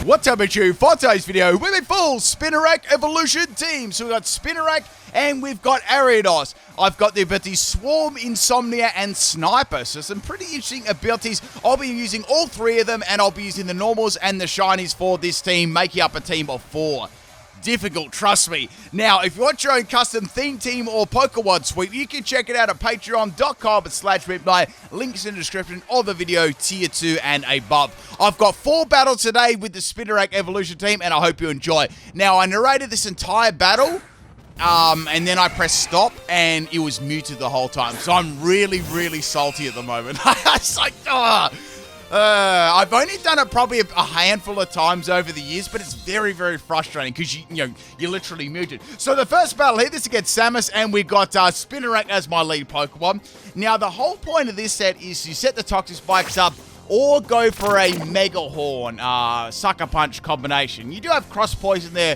What's up, you? For today's video, we're a full Spinarak evolution team. So we've got Spinarak and we've got Ariados. I've got the abilities Swarm, Insomnia, and Sniper. So some pretty interesting abilities. I'll be using all three of them, and I'll be using the normals and the shinies for this team, making up a team of 4. Difficult, trust me. Now, if you want your own custom theme team or Pokemon sweep, you can check it out at patreon.com/PIMPNITE. Links in the description of the video, tier 2 and above. I've got 4 battles today with the Spinarak evolution team, and I hope you enjoy. Now, I narrated this entire battle, and then I pressed stop, and it was muted the whole time. So I'm really, really salty at the moment. It's like, I've only done it probably a handful of times over the years, but it's very, very frustrating because you're literally muted. So the first battle here, this is against Samus, and we've got Spinarak as my lead Pokemon. Now the whole point of this set is you set the Toxic Spikes up or go for a Mega Horn, Sucker Punch combination. You do have Cross Poison there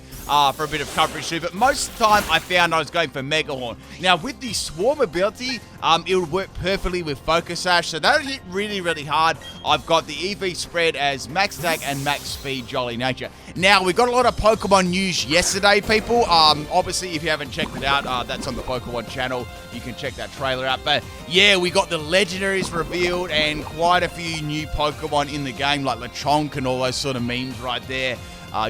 for a bit of coverage too, but most of the time I found I was going for Mega Horn. Now with the Swarm ability, it would work perfectly with Focus Sash, so that would hit really, really hard. I've got the EV spread as Max Attack and Max Speed Jolly Nature. Now, we got a lot of Pokemon news yesterday, people. Obviously, if you haven't checked it out, that's on the Pokemon channel. You can check that trailer out. But yeah, we got the legendaries revealed and quite a few new Pokemon in the game, like Lechonk and all those sort of memes right there.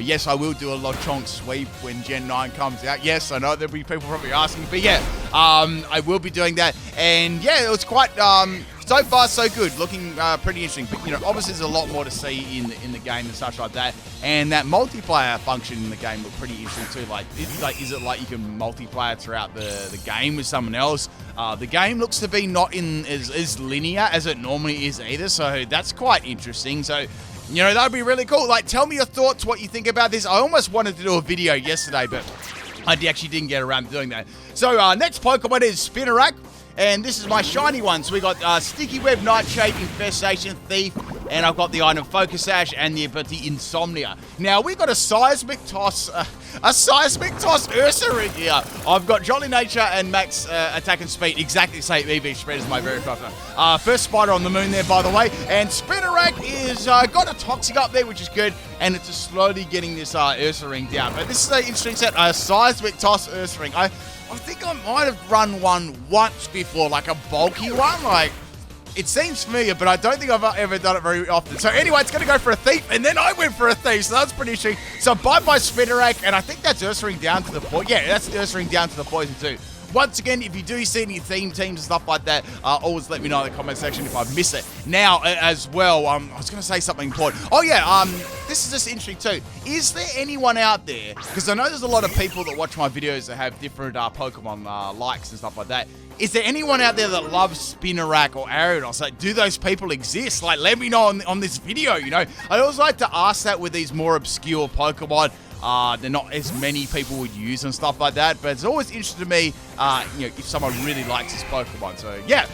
Yes, I will do a Lechonk sweep when Gen 9 comes out. Yes, I know there'll be people probably asking, but yeah, I will be doing that. And yeah, it was quite, so far so good, looking pretty interesting. But obviously there's a lot more to see in the game and such like that. And that multiplayer function in the game looked pretty interesting too. Like, is it like you can multiplayer throughout the game with someone else? The game looks to be not in as linear as it normally is either, so that's quite interesting. So that would be really cool. Like, tell me your thoughts, what you think about this. I almost wanted to do a video yesterday, but I actually didn't get around to doing that. So, next Pokemon is Spinarak, and this is my shiny one. So we got Sticky Web, Nightshade, Infestation, Thief, and I've got the item Focus Sash and the ability Insomnia. Now, we got a Seismic Toss Ursaring here. I've got Jolly Nature and Max Attack and Speed, exactly the same EV spread as my very first one. First spider on the moon there, by the way. And Spinarak is got a Toxic up there, which is good, and it's just slowly getting this Ursaring down. But this is an interesting set, Seismic Toss Ursaring. I think I might have run one once before, like a bulky one. Like, it seems familiar, but I don't think I've ever done it very often. So anyway, it's going to go for a Thief, and then I went for a Thief, so that's pretty interesting. So bye-bye Spinarak, and I think that's Ursaring down to the poison. Yeah, that's Ursaring down to the poison too. Once again, if you do see any theme teams and stuff like that, always let me know in the comment section if I miss it. Now, as well, I was going to say something important. Oh yeah, this is just interesting too. Is there anyone out there, because I know there's a lot of people that watch my videos that have different Pokemon likes and stuff like that. Is there anyone out there that loves Spinarak or Ariados? Like, do those people exist? Like, let me know on this video, I always like to ask that with these more obscure Pokemon. They're not as many people would use and stuff like that, but it's always interesting to me, if someone really likes this Pokemon. So yeah,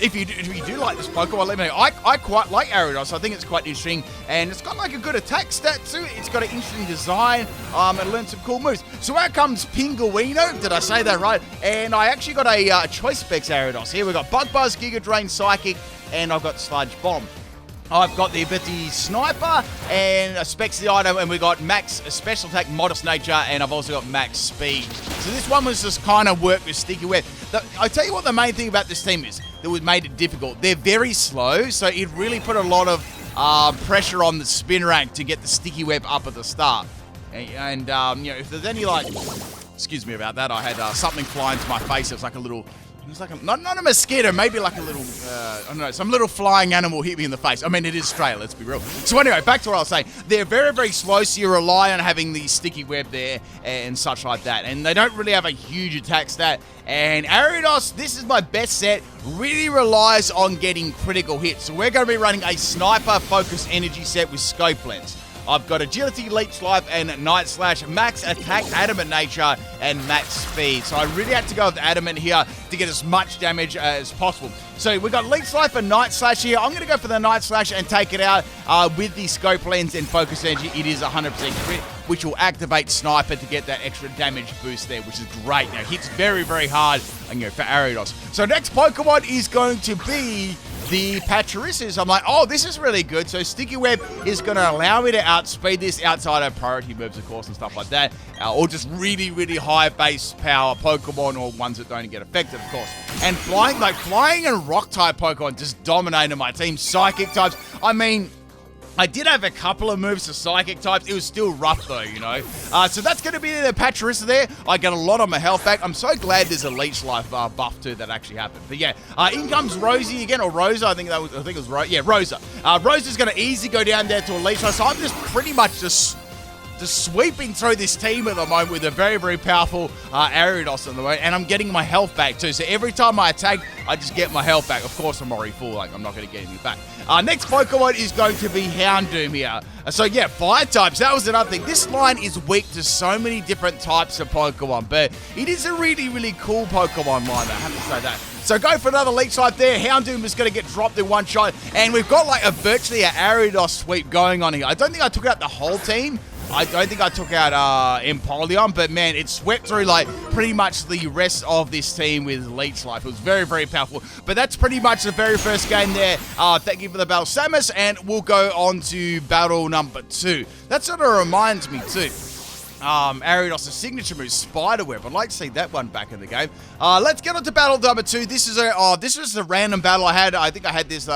if you do like this Pokemon, let me know. I quite like Ariados. I think it's quite interesting, and it's got like a good attack stat too. It's got an interesting design, and learned some cool moves. So out comes Pinguino. Did I say that right? And I actually got a Choice Specs Ariados. Here we got Bug Buzz, Giga Drain, Psychic, and I've got Sludge Bomb. I've got the ability Sniper and a Specs the item, and we got Max Special Attack, Modest Nature, and I've also got Max Speed. So this one was just kind of work with Sticky Web. I tell you what the main thing about this team is that would made it difficult. They're very slow, so it really put a lot of pressure on the Spinarak to get the Sticky Web up at the start. And if there's any excuse me about that, I had something fly into my face. It was like a little... It's like not a mosquito, maybe like a little, I don't know, some little flying animal hit me in the face. I mean, it is Australia, let's be real. So anyway, back to what I was saying. They're very, very slow, so you rely on having the Sticky Web there and such like that. And they don't really have a huge attack stat. And Ariados, this is my best set, really relies on getting critical hits. So we're going to be running a Sniper Focus Energy set with Scope Lens. I've got Agility, Leech Life, and Night Slash, Max Attack, Adamant Nature, and Max Speed. So I really had to go with Adamant here to get as much damage as possible. So we've got Leech Life and Night Slash here. I'm going to go for the Night Slash and take it out with the Scope Lens and Focus Energy. It is 100% crit, which will activate Sniper to get that extra damage boost there, which is great. Now, hits very, very hard for Ariados. So next Pokemon is going to be the Pachyrhyssus. I'm like, oh, this is really good. So Sticky Web is going to allow me to outspeed this outside of priority moves, of course, and stuff like that. Or just really, really high base power Pokemon, or ones that don't get affected, of course. And flying and rock-type Pokemon just dominated my team. Psychic types, I mean, I did have a couple of moves to Psychic types. It was still rough, though, you know. So that's going to be the Pachyrhyssus there. I get a lot of my health back. I'm so glad there's a Leech Life buff, too, that actually happened. But, yeah, in comes Rosie again, or Rosa. I think it was Rosa. Rosa's going to easily go down there to a Leech Life. So I'm just pretty much just sweeping through this team at the moment with a very, very powerful Ariados at the moment, and I'm getting my health back too. So every time I attack, I just get my health back. Of course, I'm already full, like I'm not going to get anything back. Next Pokemon is going to be Houndoom here. So yeah, fire types, that was another thing. This line is weak to so many different types of Pokemon, but it is a really, really cool Pokemon line, I have to say that. So go for another Leech Life there. Houndoom is going to get dropped in one shot, and we've got like virtually an Ariados sweep going on here. I don't think I took out the whole team. I don't think I took out Empoleon, but man, it swept through like pretty much the rest of this team with Leech Life. It was very, very powerful. But that's pretty much the very first game there. Thank you for the battle, Samus, and we'll go on to battle number 2. That sort of reminds me too. Ariados' signature move, Spiderweb. I'd like to see that one back in the game. Let's get on to battle number 2. This is this was a random battle I had. I think I had this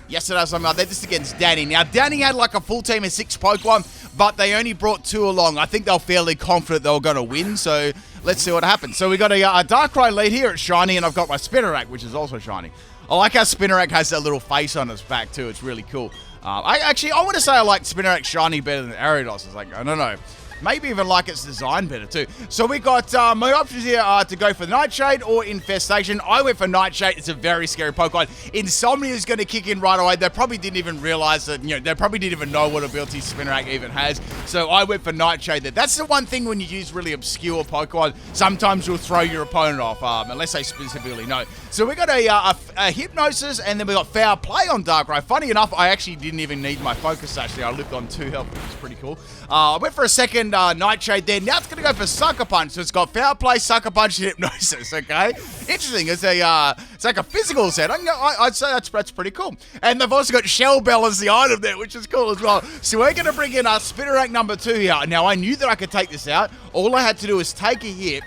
yesterday or something like that. This is against Danny. Now, Danny had like a full team of 6 Pokemon, but they only brought 2 along. I think they were fairly confident they were going to win, so let's see what happens. So we got a Darkrai lead here at Shiny, and I've got my Spinarak, which is also Shiny. I like how Spinarak has that little face on its back too. It's really cool. I want to say I like Spinarak Shiny better than Ariados. It's like, I don't know. Maybe even like its design better too. So we got my options here are to go for Nightshade or Infestation. I went for Nightshade. It's a very scary Pokemon. Insomnia is going to kick in right away. They probably didn't even realize that, you know, they probably didn't even know what ability Spinarak even has. So I went for Nightshade there. That's the one thing when you use really obscure Pokemon, sometimes you'll throw your opponent off, unless they specifically know. So we got a Hypnosis, and then we got Foul Play on Darkrai. Funny enough, I actually didn't even need my Focus actually. I lived on 2 health, which is pretty cool. I went for a second Nightshade there. Now it's going to go for Sucker Punch. So it's got Foul Play, Sucker Punch, and Hypnosis, okay? Interesting. It's like a physical set. I'd say that's pretty cool. And they've also got Shell Bell as the item there, which is cool as well. So we're going to bring in our Spinarak number 2 here. Now, I knew that I could take this out. All I had to do was take a hit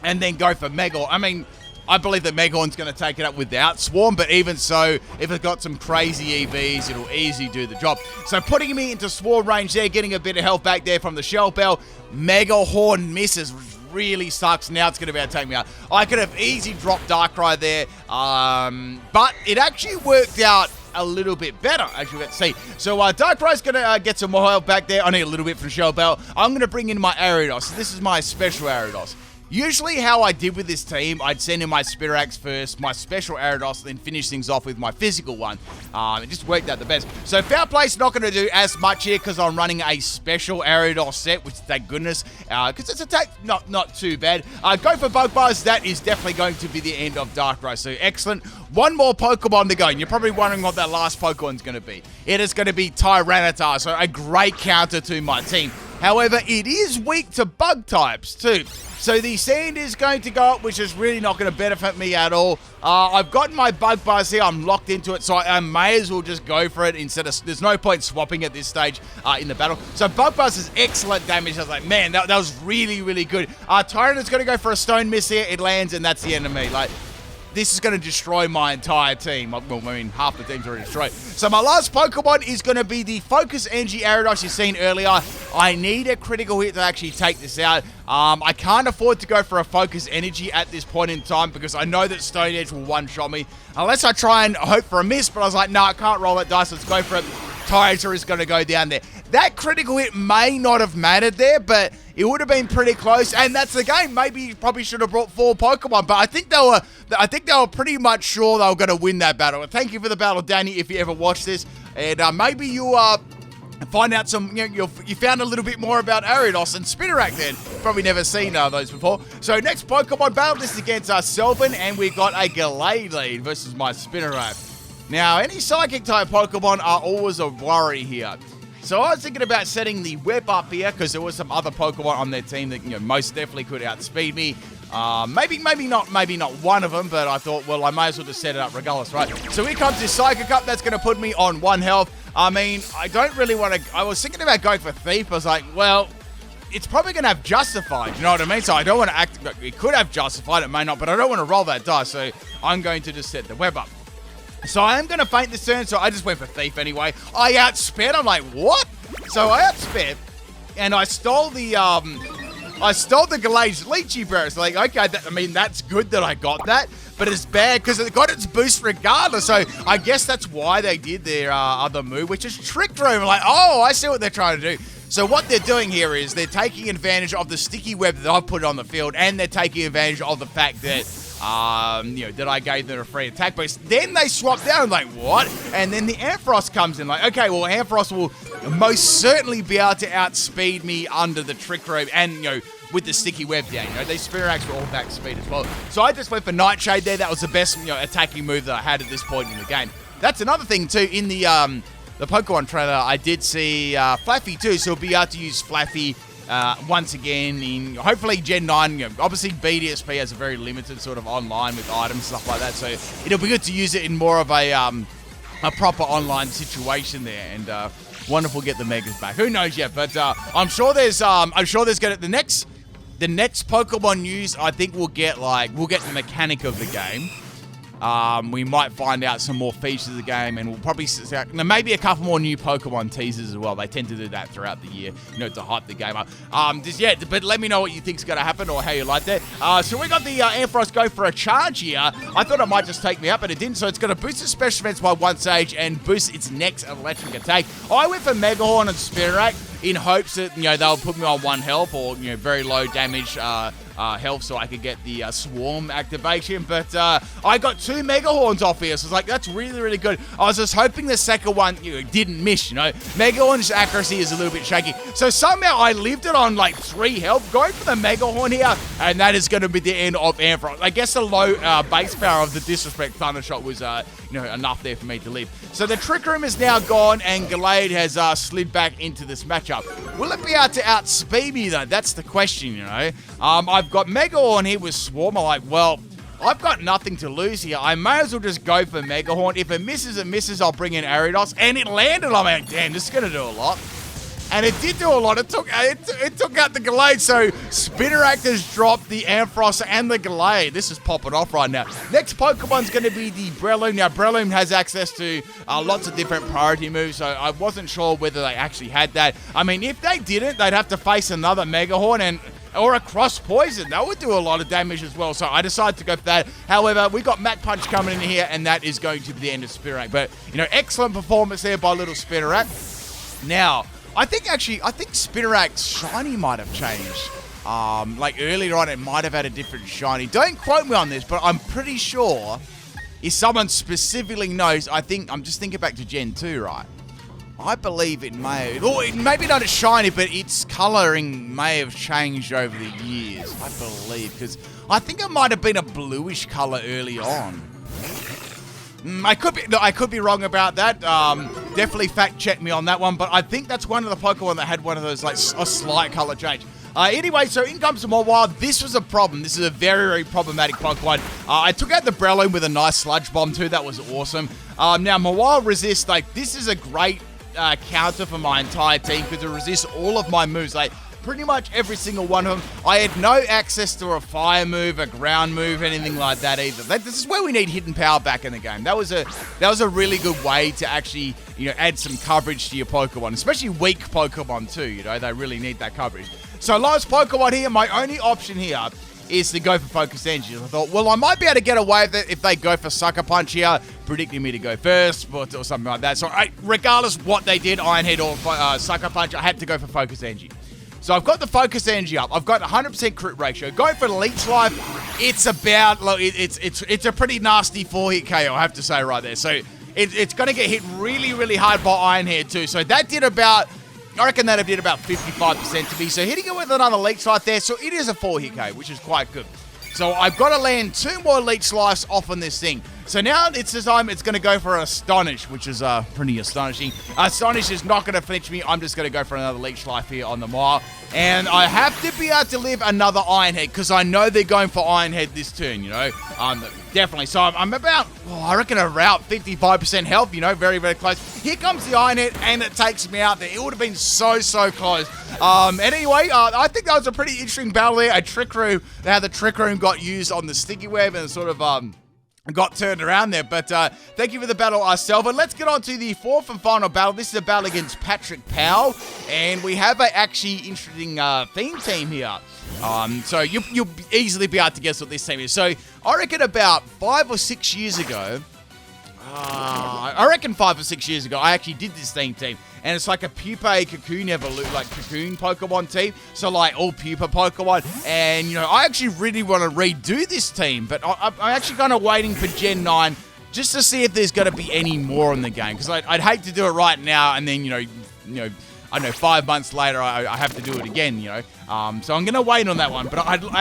and then go for Mega. I mean, I believe that Meghorn's going to take it up without Swarm, but even so, if it's got some crazy EVs, it'll easily do the job. So putting me into Swarm range there, getting a bit of health back there from the Shell Bell. Megahorn misses, which really sucks. Now it's going to be able to take me out. I could have easily dropped Darkrai there, but it actually worked out a little bit better, as you can see. So Darkrai's going to get some more health back there. I need a little bit from Shell Bell. I'm going to bring in my Ariados. This is my special Ariados. Usually how I did with this team, I'd send in my Spinaraks first, my special Ariados, then finish things off with my physical one. It just worked out the best. So Foul Play's not going to do as much here because I'm running a special Ariados set, which thank goodness, because its attack not too bad. Go for Bug Buzz. That is definitely going to be the end of Darkrai. So excellent. One more Pokemon to go, and you're probably wondering what that last Pokemon's going to be. It is going to be Tyranitar, so a great counter to my team. However, it is weak to bug types too. So the Sand is going to go up, which is really not going to benefit me at all. I've gotten my Bug Buzz here. I'm locked into it, so I may as well just go for it instead of... There's no point swapping at this stage in the battle. So Bug Buzz is excellent damage. I was like, man, that was really, really good. Tyrant is going to go for a Stone Miss here. It lands, and that's the end of me. Like, this is going to destroy my entire team. Well, I mean, half the team's already destroyed. So my last Pokemon is going to be the Focus Energy Ariados you've seen earlier. I need a critical hit to actually take this out. I can't afford to go for a Focus Energy at this point in time because I know that Stone Edge will one-shot me. Unless I try and hope for a miss, but I was like, no, I can't roll that dice. Let's go for it. Tyranitar is going to go down there. That critical hit may not have mattered there, but it would have been pretty close, and that's the game. Maybe you probably should have brought 4 Pokemon, but I think they were pretty much sure they were going to win that battle. Thank you for the battle, Danny, if you ever watch this, and maybe you find out some, you found a little bit more about Ariados and Spinarak then. Probably never seen those before. So next Pokemon battle, this is against Selvin, and we got a Gallade lead versus my Spinarak. Now, any Psychic-type Pokemon are always a worry here. So I was thinking about setting the Web up here because there was some other Pokemon on their team that most definitely could outspeed me. Maybe not one of them, but I thought, well, I may as well just set it up regardless, right? So here comes this Psychic Up. That's going to put me on 1 health. I mean, I don't really want to... I was thinking about going for Thief. I was like, well, it's probably going to have Justified, you know what I mean? So I don't want to act... It could have Justified, it may not, but I don't want to roll that dice, so I'm going to just set the web up. So I am going to feint this turn, so I just went for Thief anyway. I outsped. I'm like, what? So I outsped, and I stole the Gallade Lychee Burst. Like, okay, I mean, that's good that I got that, but it's bad because it got its boost regardless. So I guess that's why they did their other move, which is Trick Room. Like, oh, I see what they're trying to do. So what they're doing here is they're taking advantage of the sticky web that I've put on the field, and they're taking advantage of the fact that that I gave them a free attack boost. Then they swap down, like, what? And then the Ampharos comes in, like, okay, well, Ampharos will most certainly be able to outspeed me under the Trick Room and, with the sticky web down. These Spinaraks were all back speed as well. So I just went for Nightshade there. That was the best, attacking move that I had at this point in the game. That's another thing, too. In the Pokemon trailer, I did see Flaffy, too, so we'll be able to use Flaffy once again in hopefully Gen 9. Obviously BDSP has a very limited sort of online with items, stuff like that, so it'll be good to use it in more of a proper online situation there, and wonderful get the Megas back. Who knows yet, but I'm sure there's gonna the next Pokemon news. I think we'll get the mechanic of the game. We might find out some more features of the game, and we'll probably maybe a couple more new Pokemon teasers as well. They tend to do that throughout the year, to hype the game up. But let me know what you think's going to happen or how you like that. So we got the Ampharos go for a charge here. I thought it might just take me up, but it didn't. So it's going to boost its special defense by 1 stage and boost its next electric attack. I went for Mega Horn and Spinarak in hopes that they'll put me on 1 health or very low damage health, so I could get the Swarm activation, but I got 2 Mega Horns off here, so I was like, that's really, really good. I was just hoping the second one didn't miss, Mega Horn's accuracy is a little bit shaky, so somehow I lived it on like 3 health, going for the Mega Horn here, and that is going to be the end of Ampharos. I guess the low base power of the Disrespect Thunder Shot was enough there for me to live. So the Trick Room is now gone, and Gallade has slid back into this matchup. Will it be able to outspeed me, though? That's the question, I've got Mega Horn here with Swarm. I'm like, well, I've got nothing to lose here. I may as well just go for Mega Horn. If it misses, it misses. I'll bring in Ariados. And it landed. I'm like, damn, this is going to do a lot. And it did do a lot. It took out the Gallade. So Spinarak has dropped the Ampharos and the Gallade. This is popping off right now. Next Pokemon's going to be the Breloom. Now, Breloom has access to lots of different priority moves, so I wasn't sure whether they actually had that. I mean, if they didn't, they'd have to face another Mega Horn or a Cross Poison. That would do a lot of damage as well, so I decided to go for that. However, we got Mach Punch coming in here, and that is going to be the end of Spinarak. But, excellent performance there by little Spinarak. Now, I think Spinarak's shiny might have changed. Like earlier on, it might have had a different shiny. Don't quote me on this, but I'm pretty sure if someone specifically knows, I'm just thinking back to Gen 2, right? I believe it may have, or maybe not as shiny, but its colouring may have changed over the years, I believe, because I think it might have been a bluish colour early on. I could be wrong about that. Definitely fact check me on that one, but I think that's one of the Pokemon that had one of those, like, a slight colour change. Anyway, so in comes Mawile. This was a problem. This is a very, very problematic Pokemon. I took out the Breloom with a nice Sludge Bomb too. That was awesome. Now, Mawile resists, like, this is a great counter for my entire team because it resists all of my moves. Like, pretty much every single one of them. I had no access to a fire move, a ground move, anything like that either. This is where we need hidden power back in the game. That was a really good way to actually, add some coverage to your Pokemon, especially weak Pokemon too. They really need that coverage. So last Pokemon here, my only option here is to go for Focus Energy. I thought, well, I might be able to get away with it if they go for Sucker Punch here, predicting me to go first, or something like that. So regardless what they did, Iron Head or Sucker Punch, I had to go for Focus Energy. So I've got the Focus Energy up. I've got 100% crit ratio. Going for the Leech Life, it's a pretty nasty 4-hit KO, I have to say right there. So it's going to get hit really, really hard by Iron Head too. So that did about, I reckon that did about 55% to me. So hitting it with another Leech Life there, so it is a 4-hit KO, which is quite good. So I've got to land 2 more Leech Lives off on this thing. So now it's the time it's going to go for Astonish, which is pretty astonishing. Astonish is not going to flinch me. I'm just going to go for another Leech Life here on the Mile. And I have to be able to live another Iron Head because I know they're going for Iron Head this turn, you know. Definitely. So I'm about, I reckon, around 55% health, you know, very, very close. Here comes the Iron Head, and it takes me out there. It would have been so, so close. And anyway, I think that was a pretty interesting battle there. A Trick Room, how the Trick Room got used on the Sticky Web and sort of got turned around there. But thank you for the battle, Selvin. Let's get on to the fourth and final battle. This is a battle against Patrick Powell, and we have a actually interesting theme team here. So you'll easily be able to guess what this team is. So I reckon about 5 or 6 years ago, I actually did this theme team. And it's like a pupa cocoon cocoon Pokemon team. So like all pupa Pokemon. And, you know, I actually really want to redo this team. But I'm actually kind of waiting for Gen 9 just to see if there's going to be any more in the game. Because I'd hate to do it right now and then, you know, I don't know, 5 months later, I have to do it again, you know. So I'm going to wait on that one. But I would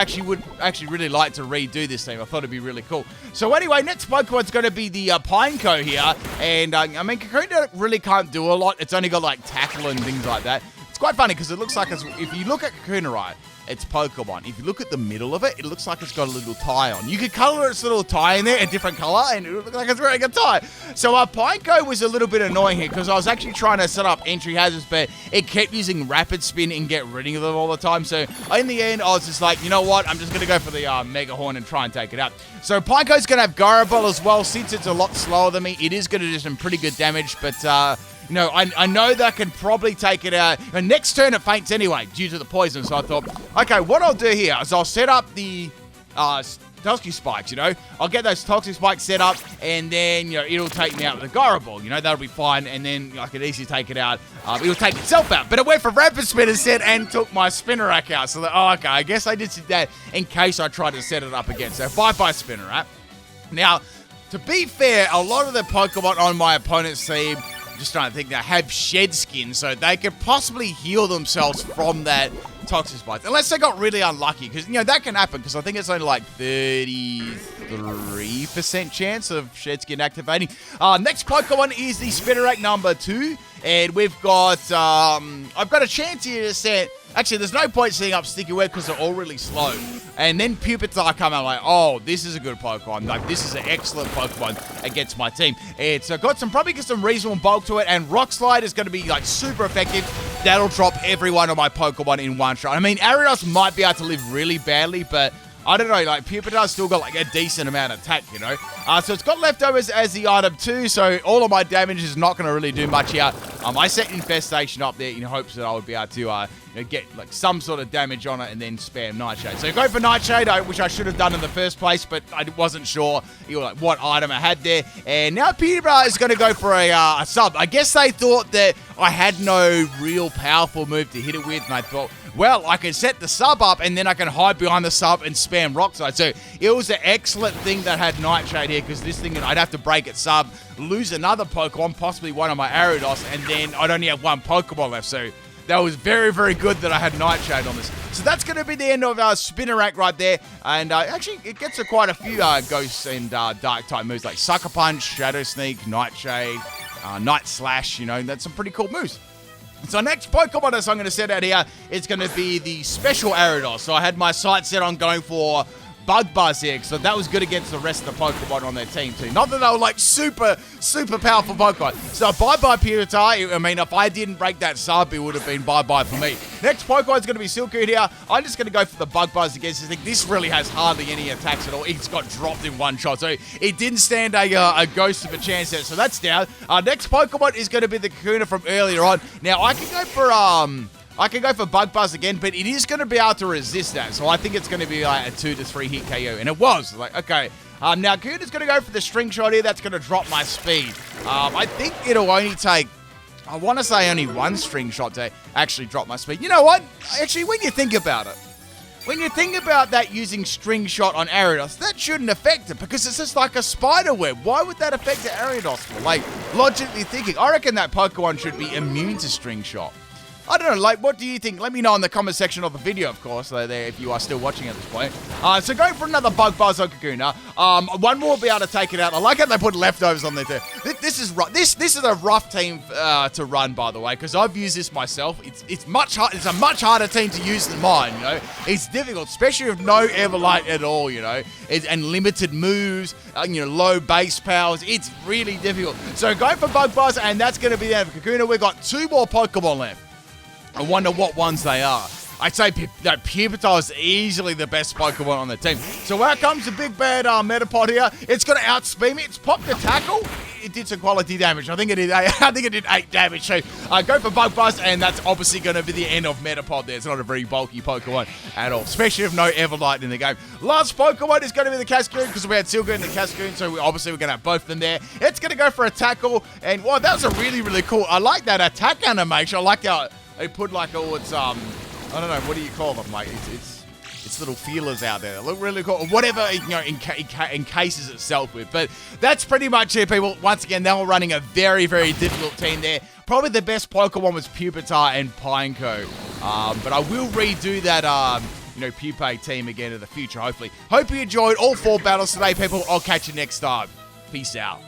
really like to redo this team. I thought it'd be really cool. So anyway, next Pokemon's going to be the Pineco here. And, I mean, Cocoon really can't do a lot. It's only got, like, Tackle and things like that. It's quite funny because it looks like, if you look at Cocoon, right, it's Pokemon. If you look at the middle of it, it looks like it's got a little tie on. You could color its little tie in there a different color, and it would look like it's wearing a tie. So Pineco was a little bit annoying here because I was actually trying to set up entry hazards, but it kept using Rapid Spin and get rid of them all the time. So in the end, I was just like, you know what? I'm just going to go for the Mega Horn and try and take it out. So Pineco's going to have Garabol as well. Since it's a lot slower than me, it is going to do some pretty good damage, but you know, I know that I can probably take it out. And next turn it faints anyway, due to the poison. So I thought, okay, what I'll do here is I'll set up the Toxic Spikes, you know. I'll get those Toxic Spikes set up, and then, you know, it'll take me out with a Garaball. You know, that'll be fine, and then I could easily take it out. It'll take itself out. But it went for Rapid Spin instead and took my Spinarak out. So, okay, I guess I did that in case I tried to set it up again. So, bye-bye Spinarak. Now, to be fair, a lot of the Pokemon on my opponent's team, just trying to think, they have shed skin, so they could possibly heal themselves from that Toxic Spike. Unless they got really unlucky, because, you know, that can happen, because I think it's only like 33% chance of shed skin activating. Next Pokemon is the Spinarak number 2, and we've got, I've got a chance here to set, actually, there's no point setting up Sticky Web because they're all really slow. And then PIMPNITE come out like, oh, this is a good Pokemon. Like, this is an excellent Pokemon against my team. It's got probably some reasonable bulk to it, and Rock Slide is going to be, like, super effective. That'll drop every one of my Pokemon in one shot. I mean, Ariados might be able to live really badly, but I don't know, like, PIMPNITE's still got, like, a decent amount of attack, you know? So it's got Leftovers as the item too, so all of my damage is not going to really do much here. I set Infestation up there in hopes that I would be able to, you know, get, like, some sort of damage on it and then spam Nightshade. So go for Nightshade, which I should have done in the first place, but I wasn't sure, you know, like, what item I had there. And now PIMPNITE is going to go for a sub. I guess they thought that I had no real powerful move to hit it with, and I thought, well, I can set the sub up, and then I can hide behind the sub and spam Rock Slide. So it was an excellent thing that had Nightshade here, because this thing, I'd have to break its sub, lose another Pokemon, possibly one of my Ariados, and then I'd only have one Pokemon left. So that was very, very good that I had Nightshade on this. So that's going to be the end of our Spinarak right there. And actually, it gets quite a few Ghosts and Dark-type moves, like Sucker Punch, Shadow Sneak, Nightshade, Night Slash. You know, that's some pretty cool moves. So next Pokemon that I'm going to set out here is going to be the Special Ariados. So I had my sights set on going for Bug Buzz here, so that was good against the rest of the Pokemon on their team too. Not that they were like super, super powerful Pokemon. So bye-bye PIMPNITE. I mean, if I didn't break that sub, it would have been bye-bye for me. Next Pokemon is going to be Silcoon here. I'm just going to go for the Bug Buzz against this thing. This really has hardly any attacks at all. It's got dropped in one shot, so it didn't stand a ghost of a chance there. So that's down. Next Pokemon is going to be the Kakuna from earlier on. Now, I can go for Bug Buzz again, but it is going to be able to resist that. So I think it's going to be like a 2 to 3 hit KO. And it was. Like, okay. Now, Kuna's going to go for the String Shot here. That's going to drop my speed. I think it'll only take, I want to say only one String Shot to actually drop my speed. You know what? Actually, when you think about it, when you think about that using String Shot on Ariados, that shouldn't affect it because it's just like a spider web. Why would that affect the Ariados? Like, logically thinking, I reckon that Pokemon should be immune to String Shot. I don't know, like, what do you think? Let me know in the comment section of the video, of course, there if you are still watching at this point. So going for another Bug Buzz on Kakuna. One more will be able to take it out. I like how they put leftovers on there too. This is a rough team to run, by the way, because I've used this myself. It's a much harder team to use than mine, you know. It's difficult, especially with no Everlight at all, you know, and limited moves, you know, low base powers. It's really difficult. So going for Bug Buzz, and that's going to be the end of Kakuna. We've got 2 more Pokemon left. I wonder what ones they are. I'd say that PIMPNITE is easily the best Pokemon on the team. So out comes the big bad Metapod here. It's going to outspeed me. It's popped a tackle. It did some quality damage. I think it did 8 damage. So go for Bug Buzz, and that's obviously going to be the end of Metapod there. It's not a very bulky Pokemon at all, especially if no Everlight in the game. Last Pokemon is going to be the Cascoon, because we had Silga and the Cascoon, so we're going to have both of them there. It's going to go for a tackle, and wow, that was a really, really cool. I like that attack animation. I like how they put like all its I don't know, what do you call them? Like it's little feelers out there. They look really cool. Whatever, you know, encases itself with. But that's pretty much it, people. Once again, they were running a very, very difficult team there. Probably the best Pokemon was PIMPNITE and Pineco. But I will redo that you know, Pupae team again in the future, hopefully. Hope you enjoyed all 4 battles today, people. I'll catch you next time. Peace out.